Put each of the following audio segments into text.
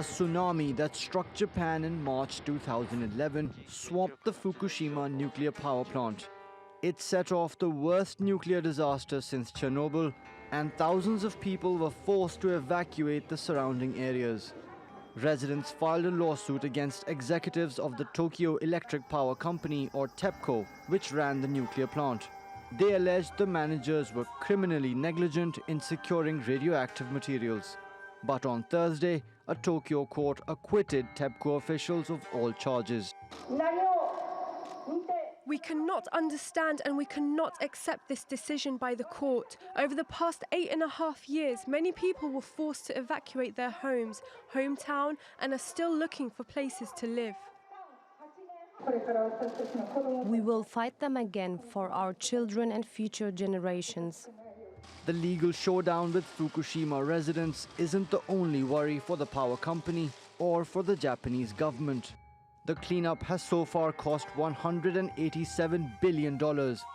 tsunami that struck Japan in March 2011 swamped the Fukushima nuclear power plant. It set off the worst nuclear disaster since Chernobyl, and thousands of people were forced to evacuate the surrounding areas. Residents filed a lawsuit against executives of the Tokyo Electric Power Company, or Tepco, which ran the nuclear plant. They alleged the managers were criminally negligent in securing radioactive materials. But on Thursday, a Tokyo court acquitted Tepco officials of all charges. We cannot understand and we cannot accept this decision by the court. Over the past 8.5 years, many people were forced to evacuate their homes, hometown, and are still looking for places to live. We will fight them again for our children and future generations. The legal showdown with Fukushima residents isn't the only worry for the power company or for the Japanese government. The cleanup has so far cost $187 billion,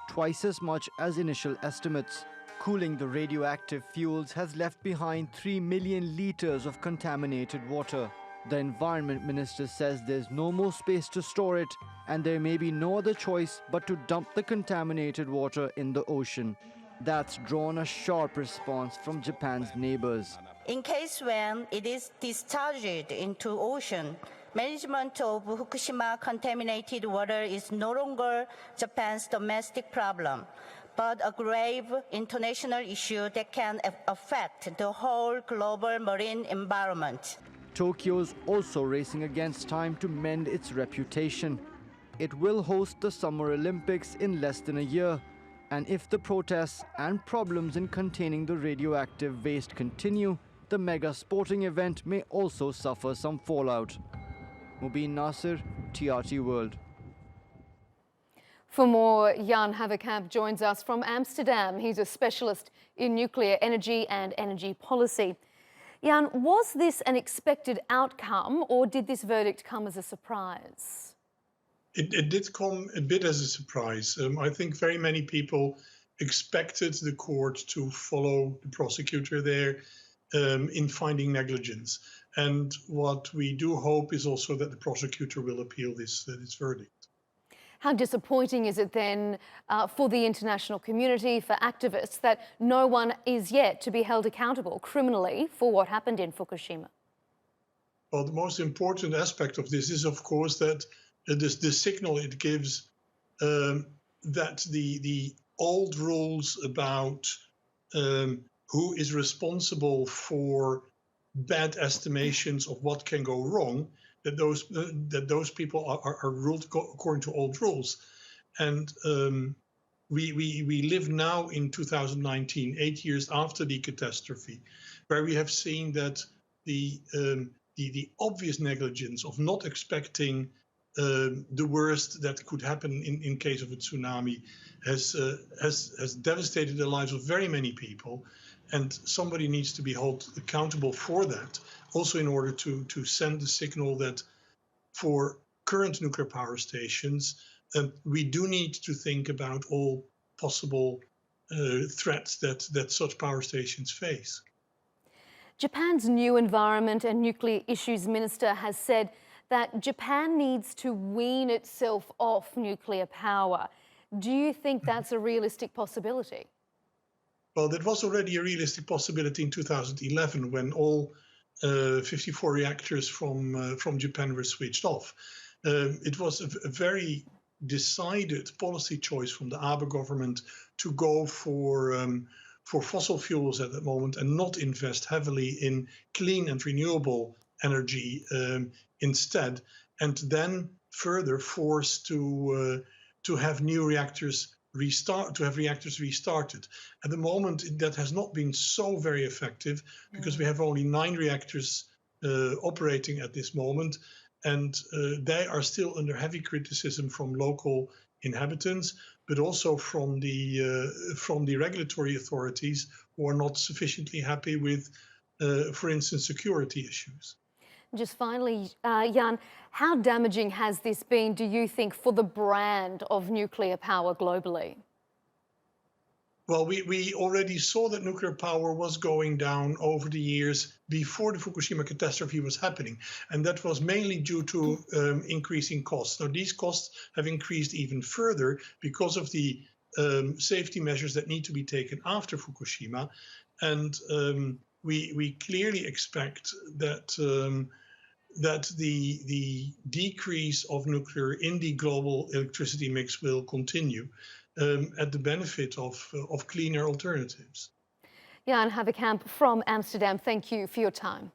twice as much as initial estimates. Cooling the radioactive fuels has left behind 3 million litres of contaminated water. The environment minister says there's no more space to store it, and there may be no other choice but to dump the contaminated water in the ocean. That's drawn a sharp response from Japan's neighbors. In case when it is discharged into ocean, management of Fukushima contaminated water is no longer Japan's domestic problem, but a grave international issue that can affect the whole global marine environment. Tokyo's also racing against time to mend its reputation. It will host the Summer Olympics in less than a year, and if the protests and problems in containing the radioactive waste continue, the mega sporting event may also suffer some fallout. Mobin Nasir, TRT World. For more, Jan Haverkamp joins us from Amsterdam. He's a specialist in nuclear energy and energy policy. Jan, was this an expected outcome, or did this verdict come as a surprise? It did come a bit as a surprise. I think very many people expected the court to follow the prosecutor there in finding negligence. And what we do hope is also that the prosecutor will appeal this verdict. How disappointing is it then for the international community, for activists, that no one is yet to be held accountable criminally for what happened in Fukushima? Well, the most important aspect of this is, of course, that the signal it gives that the old rules about who is responsible for bad estimations of what can go wrong, that those people are ruled according to old rules. And we live now in 2019, 8 years after the catastrophe, where we have seen that the obvious negligence of not expecting the worst that could happen in case of a tsunami has devastated the lives of very many people, and somebody needs to be held accountable for that. Also, in order to send the signal that for current nuclear power stations, we do need to think about all possible threats that such power stations face. Japan's new Environment and Nuclear Issues Minister has said that Japan needs to wean itself off nuclear power. Do you think that's a realistic possibility? Well, that was already a realistic possibility in 2011 when all 54 reactors from Japan were switched off. It was a very decided policy choice from the Abe government to go for fossil fuels at that moment and not invest heavily in clean and renewable energy instead, and then further forced to have new reactors restarted. At the moment, that has not been so very effective because we have only 9 reactors operating at this moment, and they are still under heavy criticism from local inhabitants, but also from the regulatory authorities who are not sufficiently happy with, for instance, security issues. Just finally, Jan, how damaging has this been, do you think, for the brand of nuclear power globally? Well, we already saw that nuclear power was going down over the years before the Fukushima catastrophe was happening. And that was mainly due to increasing costs. Now, these costs have increased even further because of the safety measures that need to be taken after Fukushima. And we clearly expect that that the decrease of nuclear in the global electricity mix will continue at the benefit of cleaner alternatives. Jan Haverkamp from Amsterdam, thank you for your time.